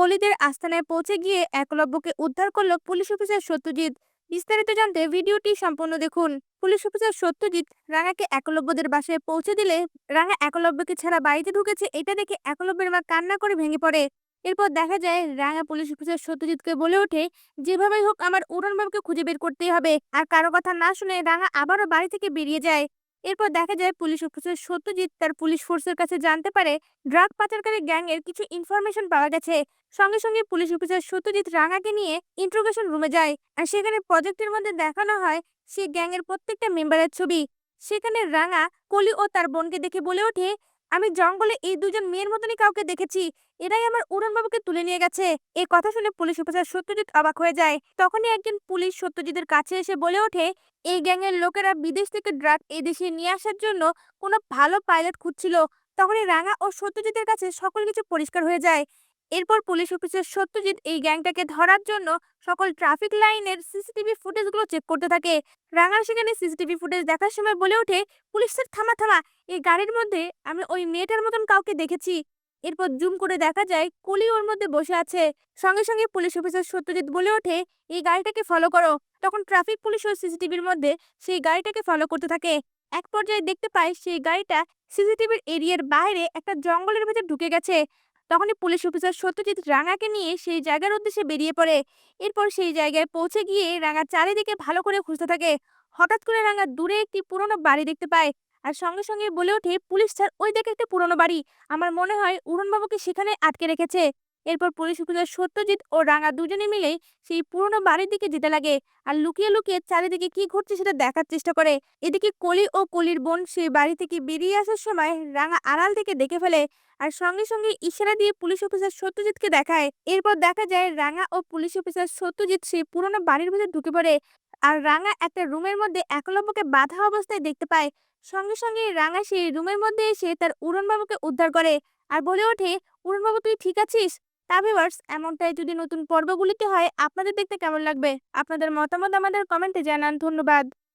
কলিদের আস্তানায় পৌঁছে গিয়ে একলব্যকে উদ্ধার করলো পুলিশ অফিসার সত্যজিৎ। বিস্তারিত জানতে ভিডিওটি সম্পূর্ণ দেখুন। পুলিশ অফিসার সত্যজিৎ রাঙাকে একলব্যদের বাসায় পৌঁছে দিলে রাঙা একলব্যকে ছাড়া বাড়িতে ঢুকেছে এটা দেখে একলব্যের মা কান্না করে ভেঙে পড়ে। এরপর দেখা যায় রাঙা পুলিশ অফিসার সত্যজিৎকে বলে ওঠে, যেভাবেই হোক আমার উড়নবাবুকে খুঁজে বের করতেই হবে। আর কারো কথা না শুনে রাঙা আবারও বাড়ি থেকে বেরিয়ে যায়। এরপর দেখা যায় পুলিশ অফিসার সত্যজিৎ তার পুলিশ ফোর্সের কাছে জানতে পারে ড্রাগ পাচারকারী গ্যাং এর কিছু ইনফরমেশন পাওয়া গেছে। সঙ্গে সঙ্গে পুলিশ অফিসার সত্যজিৎ রাঙাকে নিয়ে ইন্ট্রোগেশন রুমে যায়। আর সেখানে প্রজেক্টের মধ্যে দেখানো হয় সেই গ্যাং এর প্রত্যেকটা মেম্বারের ছবি। সেখানে রাঙা কলি ও তার বোনকে দেখে বলে ওঠে, আমি জঙ্গলে এই দুজন মেয়ের মতনই কাউকে দেখেছি, এরাই আমার উড়নবাবুকে তুলে নিয়ে গেছে। এই কথা শুনে পুলিশ অফিসার সত্যজিৎ অবাক হয়ে যায়। তখনই একজন পুলিশ সত্যজিতের কাছে এসে বলে ওঠে, এই গ্যাংয়ের লোকেরা বিদেশ থেকে ড্রাগ এই দেশে নিয়ে আসার জন্য কোনো ভালো পাইলট খুঁজছিল। তখনই রাঙা ও সত্যজিতের কাছে সকল কিছু পরিষ্কার হয়ে যায়। এরপর পুলিশ অফিসার সত্যজিৎ এই গ্যাংটাকে ধরার জন্য সকল ট্রাফিক লাইনের সিসিটিভি ফুটেজগুলো চেক করতে থাকে। রাঙা সেখানে সিসিটিভি ফুটেজ দেখার সময় বলে ওঠে, পুলিশ স্যার থামা থামা, এই গাড়ির মধ্যে আমি ওই মেয়েটার মতন কাউকে দেখেছি। এরপর জুম করে দেখা যায় কলি ওর মধ্যে বসে আছে। সঙ্গে সঙ্গে পুলিশ অফিসার সত্যজিৎ বলে ওঠে, এই গাড়িটাকে ফলো করো। তখন ট্রাফিক পুলিশ ও সিসিটিভির মধ্যে সেই গাড়িটাকে ফলো করতে থাকে। এক পর্যায়ে দেখতে পায় সেই গাড়িটা সিসিটিভির এরিয়ার বাইরে একটা জঙ্গলের ভেতর ঢুকে গেছে। তখনই পুলিশ অফিসার সত্যজিৎ রাঙাকে নিয়ে সেই জায়গার উদ্দেশ্যে বেরিয়ে পড়ে। এরপর সেই জায়গায় পৌঁছে গিয়ে রাঙা চারিদিকে ভালো করে খুঁজতে থাকে। হঠাৎ করে রাঙা দূরে একটি পুরনো বাড়ি দেখতে পায়। আর সঙ্গে সঙ্গে বলে ওঠে, পুলিশ স্যার ওই দেখে একটা পুরনো বাড়ি, আমার মনে হয় উড়নবাবুকে সেখানে আটকে রেখেছে। এরপর পুলিশ অফিসার সত্যজিৎ ও রাঙা দুজনে মিলে সেই পুরনো বাড়ির দিকে যেতে লাগে। আর লুকিয়ে লুকিয়ে চারিদিকে কি ঘটছে সেটা দেখার চেষ্টা করে। এদিকে কলি ও কলির বোন সেই বাড়ি থেকে বেরিয়ে আসার সময় রাঙা আড়াল থেকে দেখে ফেলে। আর সঙ্গে সঙ্গে ইশারা দিয়ে পুলিশ অফিসার সত্যজিৎকে দেখায়। এরপর দেখা যায় রাঙা ও পুলিশ অফিসার সত্যজিৎ সেই পুরনো বাড়ির ভিতর ঢুকে পড়ে। আর রাঙা একটা রুমের মধ্যে একলব্যকে বাঁধা অবস্থায় দেখতে পায়। সঙ্গে সঙ্গে রাঙা সেই রুমের মধ্যে এসে তার উড়নবাবুকে উদ্ধার করে। আর বলে ওঠে, উড়নবাবু তুই ঠিক আছিস? তা ভিউয়ার্স, এমনটাই যদি নতুন পর্বগুলিতে হয় আপনাদের দেখতে কেমন লাগবে? আপনাদের মতামত আমাদের কমেন্টে জানান। ধন্যবাদ।